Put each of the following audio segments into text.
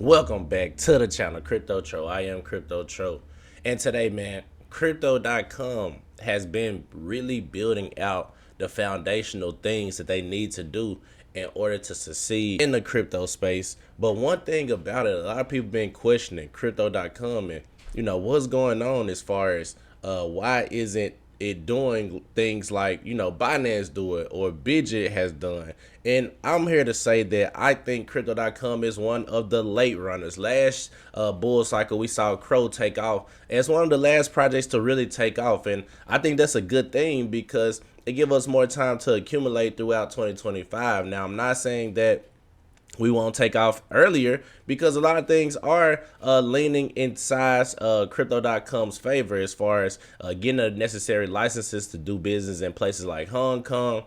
Welcome back to the channel, Crypto Tro. I am Crypto Tro. And today, man, Crypto.com has been really building out the foundational things that they need to do in order to succeed in the crypto space. But one thing about it, a lot of people been questioning Crypto.com and, what's going on as far as why isn't it doing things like, Binance do it or Bidget has done. And I'm here to say that I think Crypto.com is one of the late runners. Last bull cycle, we saw CRO take off. And it's one of the last projects to really take off. And I think that's a good thing because it gives us more time to accumulate throughout 2025. Now, I'm not saying that we won't take off earlier because a lot of things are leaning inside Crypto.com's favor as far as getting the necessary licenses to do business in places like Hong Kong.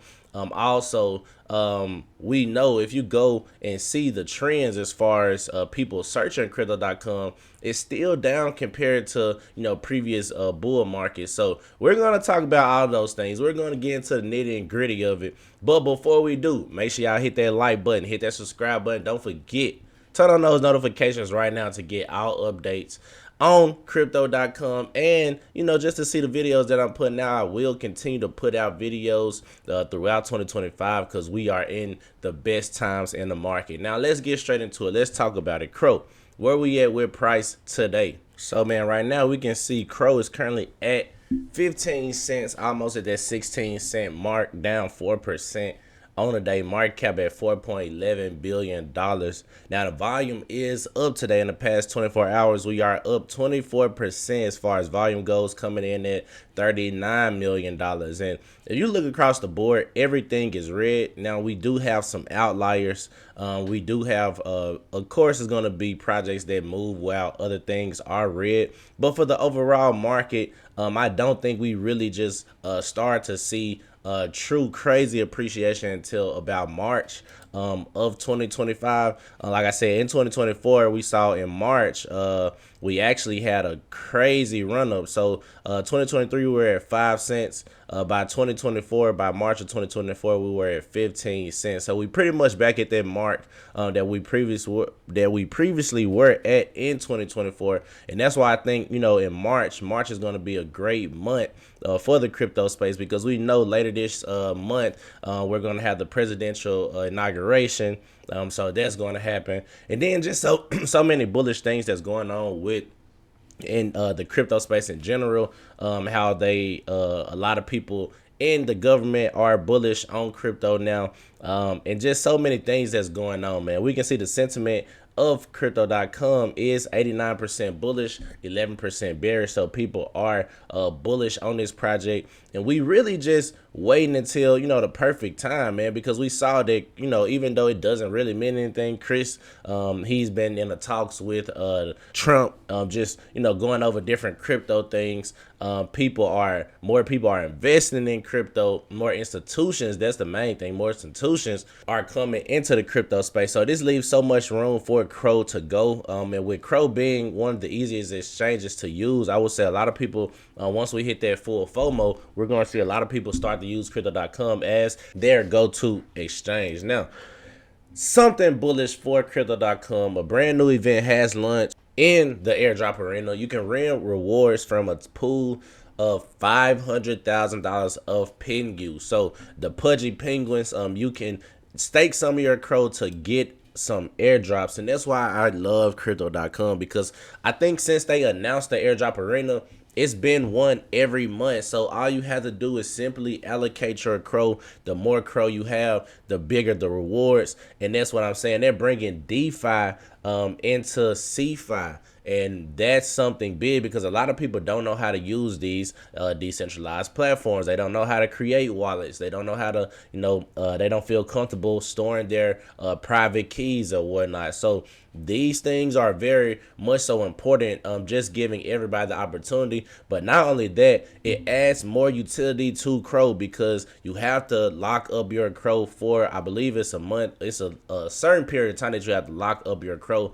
We know if you go and see the trends as far as people searching Crypto.com, it's still down compared to previous bull markets. So we're going to talk about all those things. We're going to get into the nitty and gritty of it. But before we do, make sure y'all hit that like button, hit that subscribe button. Don't forget, turn on those notifications right now to get all updates on Crypto.com. And just to see the videos that I'm putting out, I will continue to put out videos throughout 2025 because we are in the best times in the market. Now let's get straight into it. Let's talk about it. CRO, where we at with price today? So man, right now we can see CRO is currently at 15 cents, almost at that 16-cent mark, down 4% on the day. Market cap at $4.11 billion. Now the volume is up today. In the past 24 hours, we are up 24% as far as volume goes, coming in at $39 million. And if you look across the board, everything is red. Now we do have some outliers. We do have, of course, it's going to be projects that move while other things are red. But for the overall market, I don't think we really just start to see true crazy appreciation until about March of 2025. Like I said, in 2024, we saw in March, we actually had a crazy run up. So 2023, we were at 5 cents. By 2024, by March of 2024, we were at 15 cents. So we pretty much back at that mark that we previously were at in 2024. And that's why I think, in March is going to be a great month for the crypto space, because we know later this month we're going to have the presidential inauguration. So that's going to happen. And then just so many bullish things that's going on with in the crypto space in general, how they a lot of people in the government are bullish on crypto now, and just so many things that's going on, man. We can see the sentiment of Crypto.com is 89% bullish, 11% bearish. So people are bullish on this project, and we really just waiting until the perfect time, man, because we saw that even though it doesn't really mean anything, Chris, he's been in the talks with Trump, just going over different crypto things. More people are investing in crypto. More institutions, that's the main thing, more institutions are coming into the crypto space. So this leaves so much room for CRO to go, and with CRO being one of the easiest exchanges to use, I would say a lot of people, once we hit that full FOMO, we're going to see a lot of people start to use Crypto.com as their go-to exchange. Now, something bullish for Crypto.com, a brand new event has launched in the Airdrop Arena. You can earn rewards from a pool of $500,000 of Pengu. So the Pudgy Penguins, you can stake some of your CRO to get some airdrops. And that's why I love Crypto.com, because I think since they announced the Airdrop Arena, it's been one every month. So all you have to do is simply allocate your CRO. The more CRO you have, the bigger the rewards. And that's what I'm saying. They're bringing DeFi into CeFi. And that's something big, because a lot of people don't know how to use these decentralized platforms. They don't know how to create wallets. They don't know how to, they don't feel comfortable storing their private keys or whatnot. So these things are very much so important, just giving everybody the opportunity. But not only that, it adds more utility to CRO, because you have to lock up your CRO for, I believe it's a month. It's a certain period of time that you have to lock up your CRO.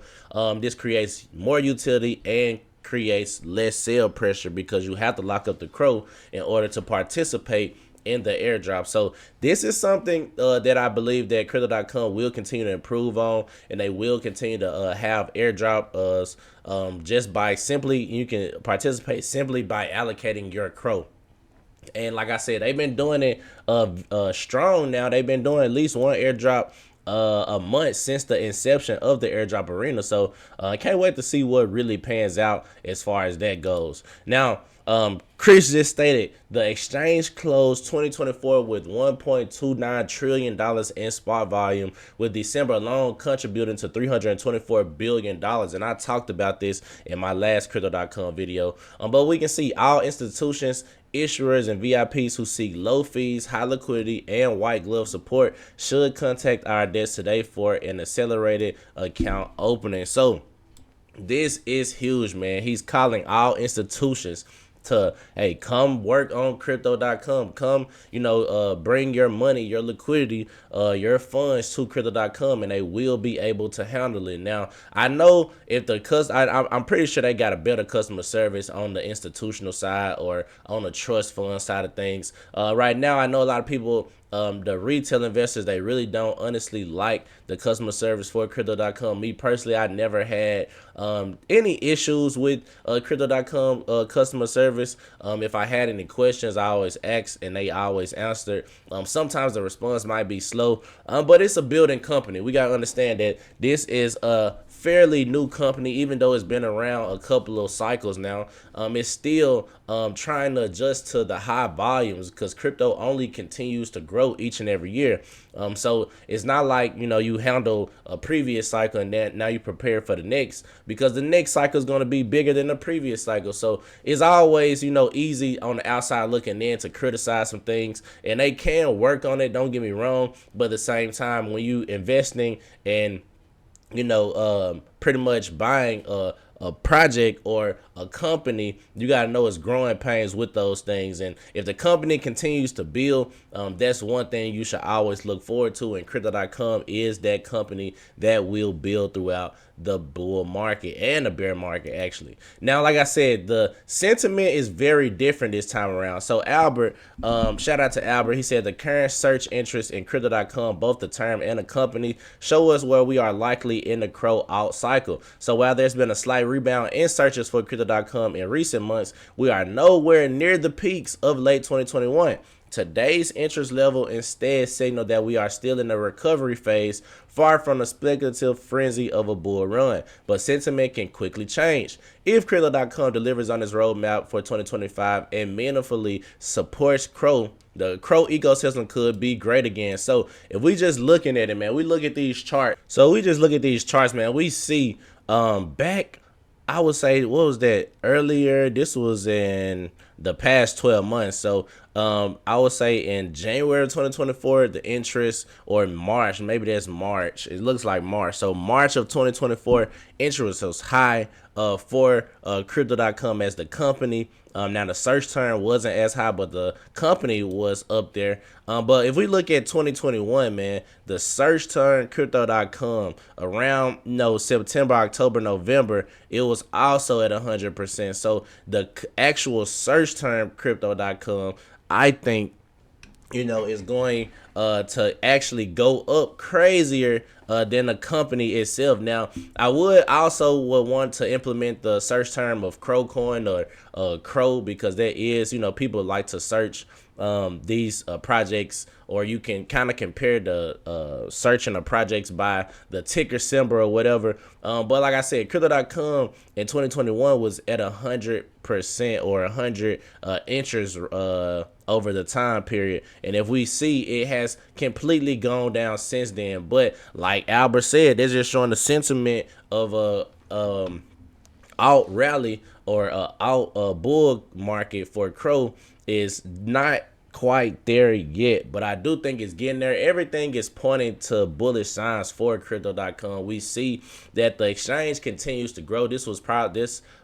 This creates more utility and creates less sale pressure, because you have to lock up the CRO in order to participate in the airdrop. So this is something that I believe that Crypto.com will continue to improve on, and they will continue to have airdrop just by simply, you can participate simply by allocating your CRO. And like I said, they've been doing it strong now. They've been doing at least one airdrop a month since the inception of the Airdrop Arena. So I can't wait to see what really pans out as far as that goes. Now, Chris just stated the exchange closed 2024 with $1.29 trillion in spot volume, with December alone contributing to $324 billion. And I talked about this in my last Crypto.com video. But we can see all institutions, issuers, and VIPs who seek low fees, high liquidity, and white glove support should contact our desk today for an accelerated account opening. So this is huge, man. He's calling all institutions to, hey, come work on crypto.com. Come, bring your money, your liquidity, your funds to crypto.com, and they will be able to handle it. Now, I know if I'm pretty sure they got a better customer service on the institutional side or on the trust fund side of things. Right now, I know a lot of people, the retail investors, they really don't honestly like the customer service for crypto.com. Me personally, I never had any issues with crypto.com customer service. If I had any questions, I always asked and they always answered. Sometimes the response might be slow, but it's a building company. We got to understand that this is a fairly new company. Even though it's been around a couple of cycles now, it's still trying to adjust to the high volumes, because crypto only continues to grow each and every year. So it's not like, you handle a previous cycle and then now you prepare for the next, because the next cycle is going to be bigger than the previous cycle. So it's always, easy on the outside looking in to criticize some things, and they can work on it, don't get me wrong. But at the same time, when you investing in pretty much buying a project or a company, you got to know it's growing pains with those things. And if the company continues to build, that's one thing you should always look forward to. And crypto.com is that company that will build throughout the bull market and the bear market, actually. Now, like I said, the sentiment is very different this time around. So Albert, shout out to Albert. He said the current search interest in crypto.com, both the term and the company, show us where we are likely in the CRO out cycle. So while there's been a slight rebound in searches for crypto.com in recent months, we are nowhere near the peaks of late 2021. Today's interest level instead signal that we are still in the recovery phase, far from the speculative frenzy of a bull run. But sentiment can quickly change. If Crypto.com delivers on its roadmap for 2025 and meaningfully supports CRO, the CRO ecosystem could be great again. So if we just looking at it, man, we look at these charts. Man, we see back, I would say, what was that earlier? This was in the past 12 months. So I would say in January of 2024, the interest, or March, maybe that's March. It looks like March. So March of 2024, interest was high for crypto.com as the company. Now the search term wasn't as high, but the company was up there. But if we look at 2021, man, the search term crypto.com around September, October, November, it was also at 100%. So the actual search term crypto.com, I think, is going to actually go up crazier than the company itself. Now, I would want to implement the search term of CRO coin or CRO, because there is, people like to search these projects, or you can kind of compare the searching of projects by the ticker symbol or whatever. But like I said, crypto.com in 2021 was at 100% or 100 interest over the time period. And if we see, it has completely gone down since then. But like Albert said, they're just showing the sentiment of a out rally or out bull market for CRO is not quite there yet, but I do think it's getting there. Everything is pointing to bullish signs for crypto.com. We see that the exchange continues to grow. This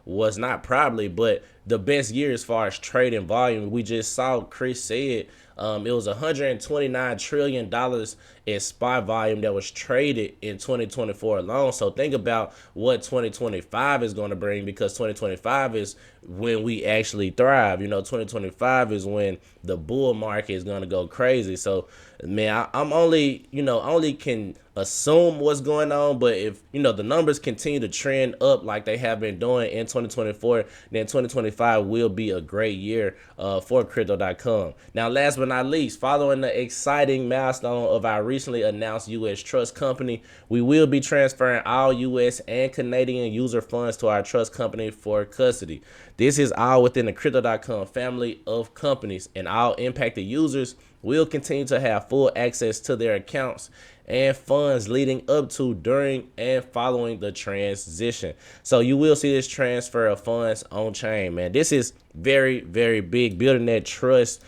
was not probably, but the best year as far as trading volume. We just saw Chris said it was $129 trillion in spot volume that was traded in 2024 alone. So think about what 2025 is going to bring, because 2025 is when we actually thrive. 2025 is when the bull market is going to go crazy. So, man, I'm only, only can assume what's going on, but if, the numbers continue to trend up like they have been doing in 2024, then 2025 will be a great year for Crypto.com. Now, last but not least, following the exciting milestone of our recently announced U.S. trust company, we will be transferring all U.S. and Canadian user funds to our trust company for custody. This is all within the Crypto.com family of companies, and all impacted users will continue to have full access to their accounts and funds leading up to, during, and following the transition. So you will see this transfer of funds on chain, man. This is very, very big, building that trust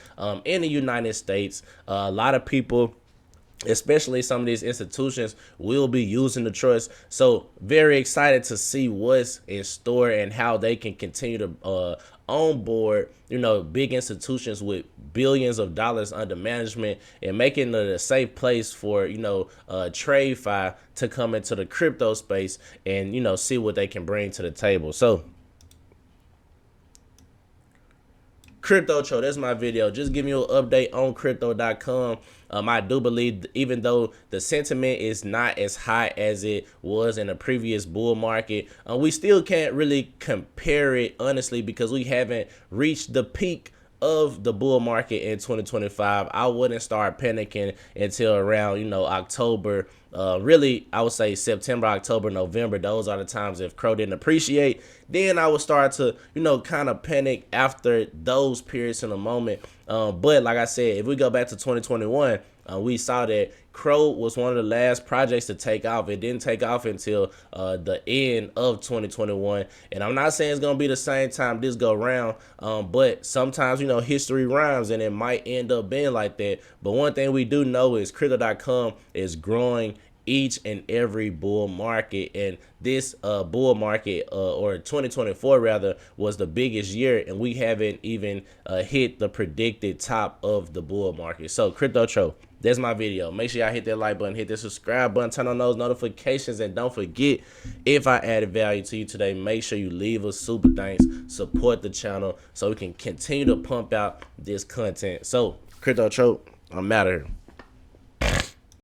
in the United States. A lot of people, especially some of these institutions, will be using the trust. So very excited to see what's in store and how they can continue to onboard, big institutions with billions of dollars under management, and making it a safe place for, TradeFi to come into the crypto space and, see what they can bring to the table. So Crypto Cho, that's my video. Just giving you an update on Crypto.com. I do believe, even though the sentiment is not as high as it was in the previous bull market, we still can't really compare it, honestly, because we haven't reached the peak of the bull market in 2025. I wouldn't start panicking until around, October. Really, I would say September, October, November. Those are the times if CRO didn't appreciate. Then I would start to, kind of panic after those periods in a moment. But like I said, if we go back to 2021, we saw that CRO was one of the last projects to take off. It didn't take off until the end of 2021. And I'm not saying it's going to be the same time this go round, but sometimes, history rhymes, and it might end up being like that. But one thing we do know is Crypto.com is growing each and every bull market, and this bull market, or 2024 rather, was the biggest year, and we haven't even hit the predicted top of the bull market. So Crypto Cho, that's my video. Make sure y'all hit that like button, hit the subscribe button, turn on those notifications, and don't forget, if I added value to you today, make sure you leave a super thanks, support the channel so we can continue to pump out this content. So Crypto Cho, I'm out of here.